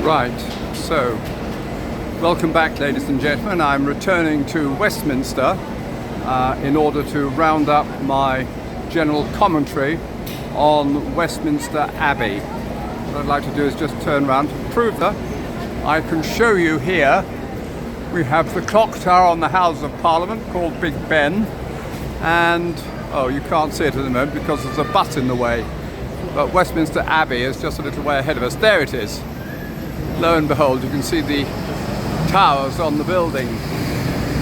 Right, so welcome back, ladies and gentlemen. I'm returning to Westminster in order to round up my general commentary on Westminster Abbey. What I'd like to do is just turn around to prove that I can show you here. We have the clock tower on the House of Parliament called Big Ben, and you can't see it at the moment because there's a bus in the way, but Westminster Abbey is just a little way ahead of us. There it is. Lo and behold, you can see the towers on the building.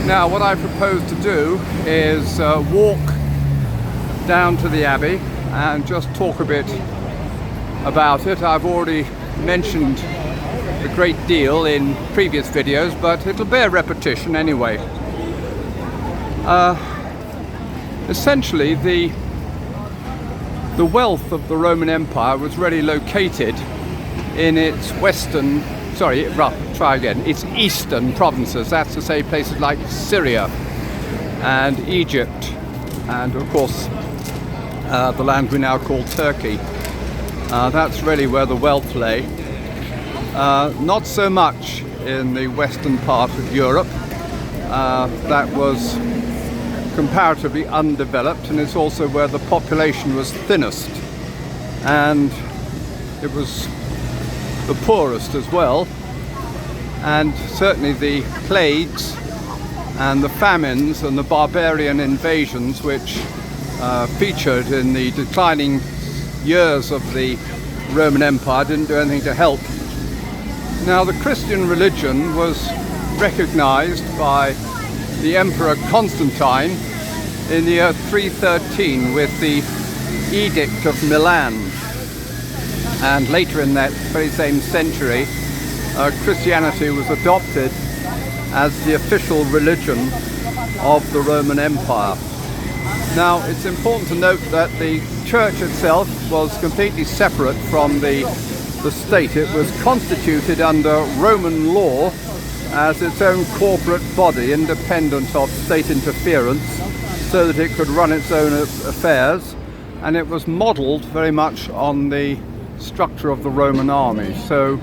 Now, what I propose to do is walk down to the Abbey and just talk a bit about it. I've already mentioned a great deal in previous videos, but it'll bear repetition anyway. Essentially, the wealth of the Roman Empire was really located in its its eastern provinces. That's to say, places like Syria and Egypt, and of course the land we now call Turkey. That's really where the wealth lay. Not so much in the western part of Europe. That was comparatively undeveloped, and it's also where the population was thinnest, and it was the poorest as well. And certainly the plagues and the famines and the barbarian invasions which featured in the declining years of the Roman Empire didn't do anything to help. Now, the Christian religion was recognized by the Emperor Constantine in the year 313 with the Edict of Milan. And later in that very same century, Christianity was adopted as the official religion of the Roman Empire. Now, it's important to note that the church itself was completely separate from the state. It was constituted under Roman law as its own corporate body, independent of state interference, so that it could run its own affairs, and it was modelled very much on the structure of the Roman army. So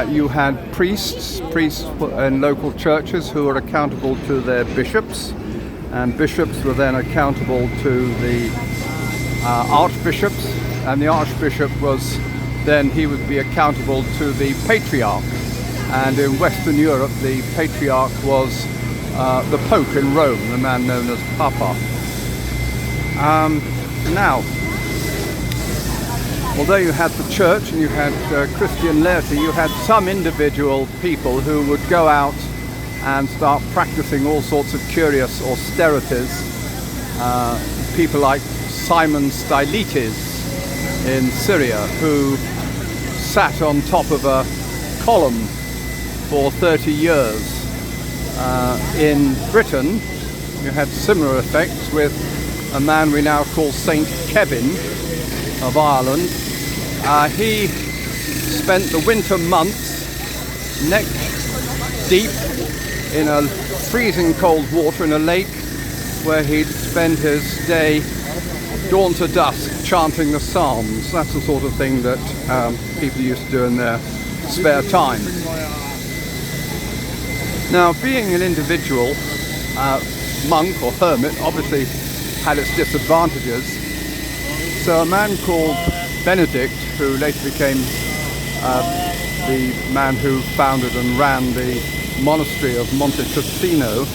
you had priests in local churches who were accountable to their bishops, and bishops were then accountable to the archbishops, and the archbishop he would be accountable to the patriarch. And in Western Europe, the patriarch was the Pope in Rome, the man known as Papa. Now, although you had the church and you had Christian laity, you had some individual people who would go out and start practicing all sorts of curious austerities. People like Simon Stylites in Syria, who sat on top of a column for 30 years. In Britain, you had similar effects with a man we now call Saint Kevin of Ireland. He spent the winter months neck deep in a freezing cold water in a lake, where he'd spend his day dawn to dusk chanting the Psalms. That's the sort of thing that people used to do in their spare time. Now, being an individual monk or hermit obviously had its disadvantages. So a man called Benedict, who later became the man who founded and ran the monastery of Monte Cassino,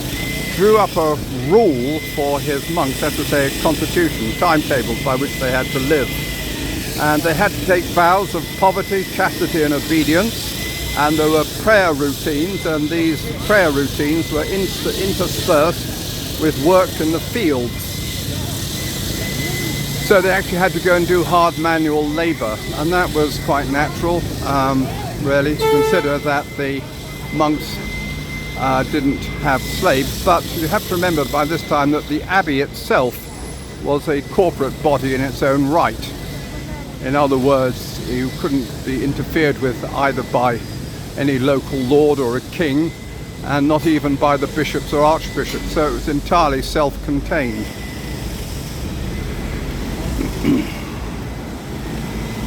drew up a rule for his monks, that's to say a constitution, timetables by which they had to live. And they had to take vows of poverty, chastity and obedience, and there were prayer routines, and these prayer routines were interspersed with work in the fields. So they actually had to go and do hard manual labour, and that was quite natural, really, to consider that the monks didn't have slaves. But you have to remember by this time that the abbey itself was a corporate body in its own right. In other words, you couldn't be interfered with either by any local lord or a king, and not even by the bishops or archbishops, so it was entirely self-contained.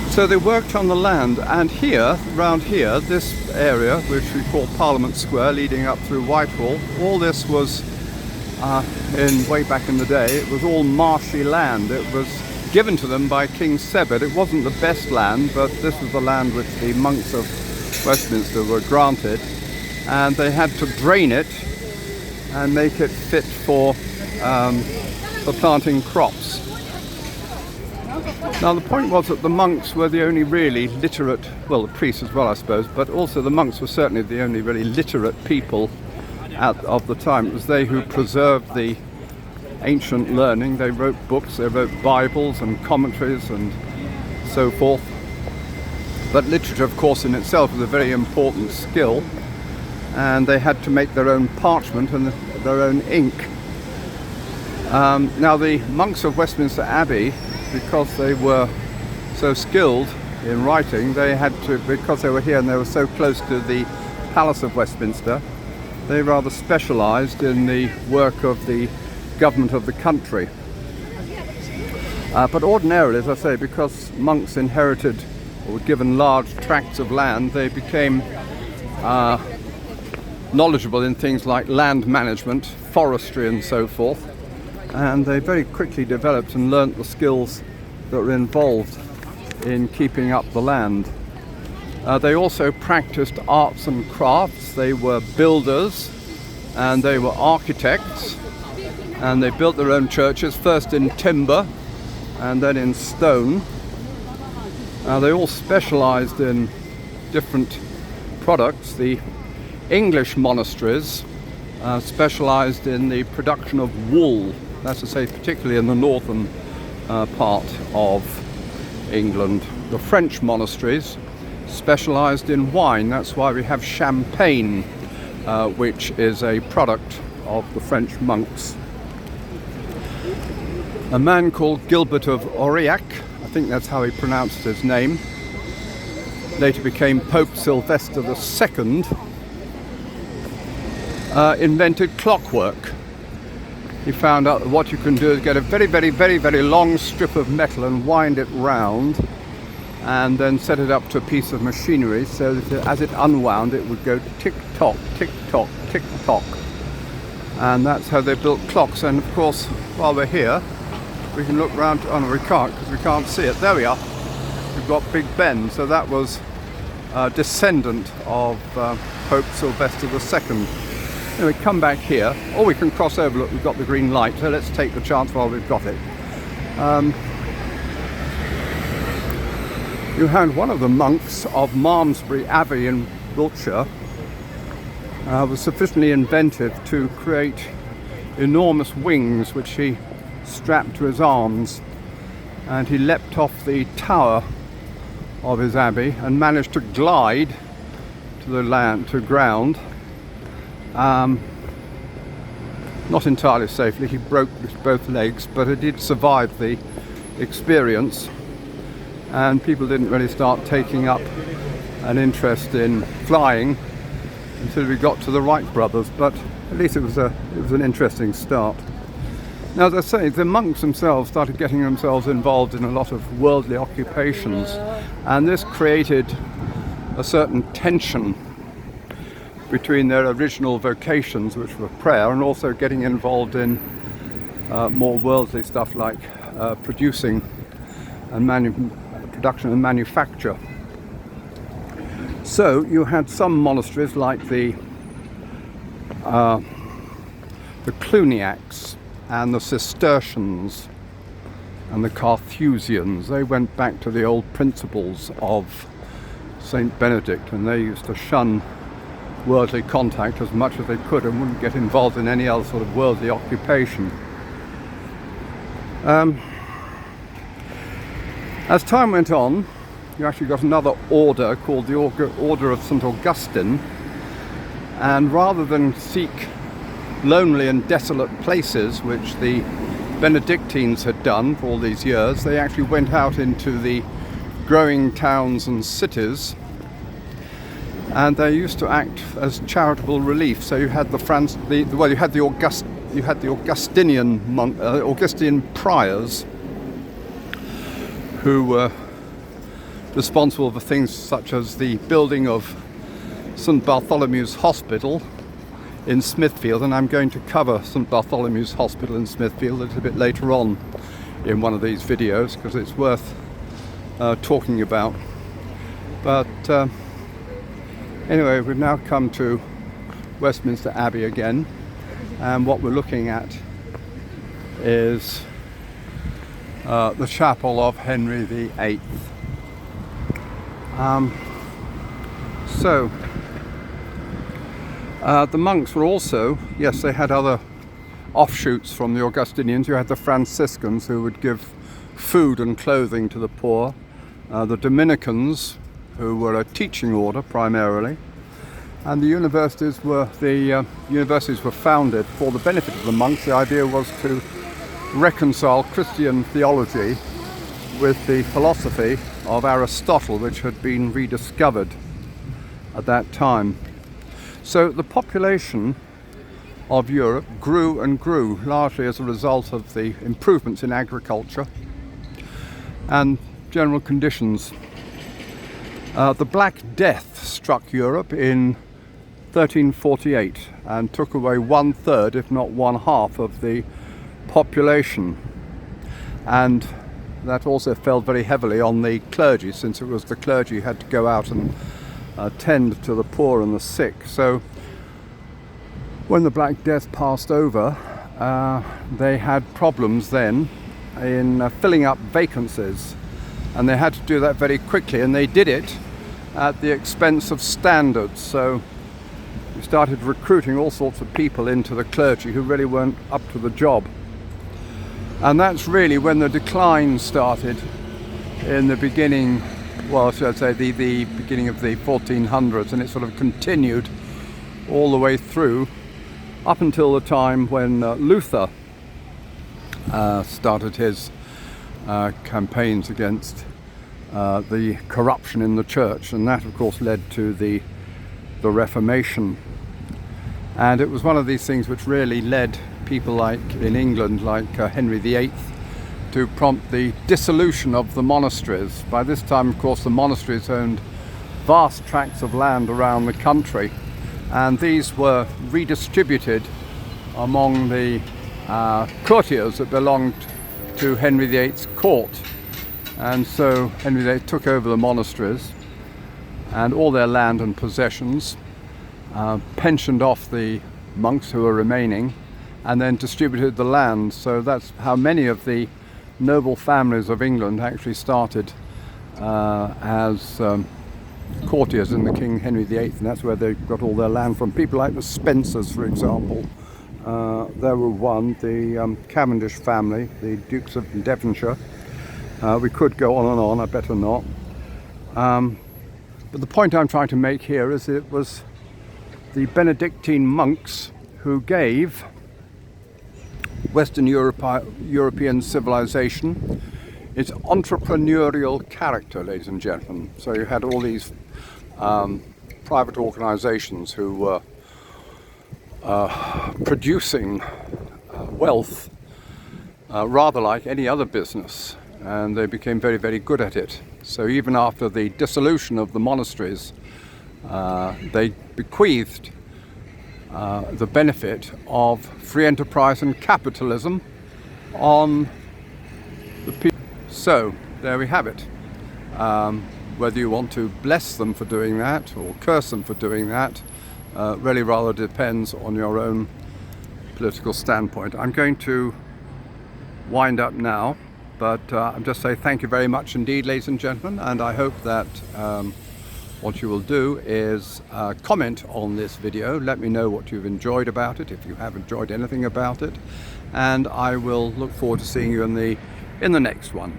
So they worked on the land, and here, around here, this area, which we call Parliament Square, leading up through Whitehall, all this was, way back in the day, it was all marshy land. It was given to them by King Sebert. It wasn't the best land, but this was the land which the monks of Westminster were granted, and they had to drain it and make it fit for planting crops. Now the point was that the monks were the only really literate, well, the priests as well I suppose, but also the monks were certainly the only really literate people of the time. It was they who preserved the ancient learning. They wrote books, they wrote Bibles and commentaries and so forth. But literature, of course, in itself was a very important skill, and they had to make their own parchment and their own ink. Now the monks of Westminster Abbey, because they were so skilled in writing, they had to, because they were here and they were so close to the Palace of Westminster, they rather specialised in the work of the government of the country. But ordinarily, as I say, because monks inherited or were given large tracts of land, they became knowledgeable in things like land management, forestry and so forth, and they very quickly developed and learnt the skills that were involved in keeping up the land. They also practiced arts and crafts. They were builders and they were architects, and they built their own churches, first in timber and then in stone. They all specialised in different products. The English monasteries specialised in the production of wool, that's to say particularly in the northern part of England. The French monasteries specialised in wine. That's why we have champagne, which is a product of the French monks. A man called Gilbert of Aurillac, I think that's how he pronounced his name, later became Pope Sylvester II, invented clockwork. He found out that what you can do is get a very, very, very, very long strip of metal and wind it round, and then set it up to a piece of machinery so that as it unwound it would go tick-tock, tick-tock, tick-tock. And that's how they built clocks. And of course, while we're here, we can look round, oh no we can't because we can't see it. There we are. We've got Big Ben, so that was a descendant of Pope Sylvester II. Anyway, come back here, or we can cross over. Look, we've got the green light, so let's take the chance while we've got it. You had one of the monks of Malmesbury Abbey in Wiltshire was sufficiently inventive to create enormous wings which he strapped to his arms, and he leapt off the tower of his abbey and managed to glide to the ground. Not entirely safely. He broke both legs, but he did survive the experience, and people didn't really start taking up an interest in flying until we got to the Wright brothers, but at least it was an interesting start. Now, as I say, the monks themselves started getting themselves involved in a lot of worldly occupations, and this created a certain tension between their original vocations, which were prayer, and also getting involved in more worldly stuff like producing and production and manufacture. So you had some monasteries like the Cluniacs and the Cistercians and the Carthusians. They went back to the old principles of Saint Benedict, and they used to shun worldly contact as much as they could and wouldn't get involved in any other sort of worldly occupation. As time went on, you actually got another order called the Order of St. Augustine, and rather than seek lonely and desolate places, which the Benedictines had done for all these years, they actually went out into the growing towns and cities, and they used to act as charitable relief. So you had the Augustinian priors who were responsible for things such as the building of St Bartholomew's Hospital in Smithfield, and I'm going to cover St Bartholomew's Hospital in Smithfield a little bit later on in one of these videos, because it's worth talking about. But anyway, we've now come to Westminster Abbey again, and what we're looking at is the chapel of Henry VIII. The monks were also, yes, they had other offshoots from the Augustinians. You had the Franciscans, who would give food and clothing to the poor, the Dominicans, who were a teaching order primarily, and the universities were founded for the benefit of the monks. The idea was to reconcile Christian theology with the philosophy of Aristotle, which had been rediscovered at that time. So the population of Europe grew and grew, largely as a result of the improvements in agriculture and general conditions. The Black Death struck Europe in 1348 and took away 1/3, if not 1/2, of the population, and that also fell very heavily on the clergy, since it was the clergy who had to go out and tend to the poor and the sick. So when the Black Death passed over, they had problems then in filling up vacancies, and they had to do that very quickly, and they did it at the expense of standards. So we started recruiting all sorts of people into the clergy who really weren't up to the job. And that's really when the decline started in the beginning, well, should I say the beginning of the 1400s, and it sort of continued all the way through up until the time when Luther started his campaigns against the corruption in the church, and that of course led to the Reformation. And it was one of these things which really led people like in England, like Henry VIII, to prompt the dissolution of the monasteries. By this time, of course, the monasteries owned vast tracts of land around the country, and these were redistributed among the courtiers that belonged to Henry VIII's court. And so Henry VIII took over the monasteries and all their land and possessions, pensioned off the monks who were remaining, and then distributed the land. So that's how many of the noble families of England actually started as courtiers in the King Henry VIII, and that's where they got all their land from. People like the Spencers, for example. There were one, the Cavendish family, the Dukes of Devonshire. We could go on and on, I better not. But the point I'm trying to make here is it was the Benedictine monks who gave Western European civilization its entrepreneurial character, ladies and gentlemen. So you had all these private organizations who were producing wealth rather like any other business, and they became very, very good at it. So even after the dissolution of the monasteries, they bequeathed the benefit of free enterprise and capitalism on the people. So there we have it. Whether you want to bless them for doing that or curse them for doing that really rather depends on your own political standpoint. I'm going to wind up now, but I'll just say thank you very much indeed, ladies and gentlemen, and I hope that what you will do is comment on this video. Let me know what you've enjoyed about it, if you have enjoyed anything about it, and I will look forward to seeing you in the next one.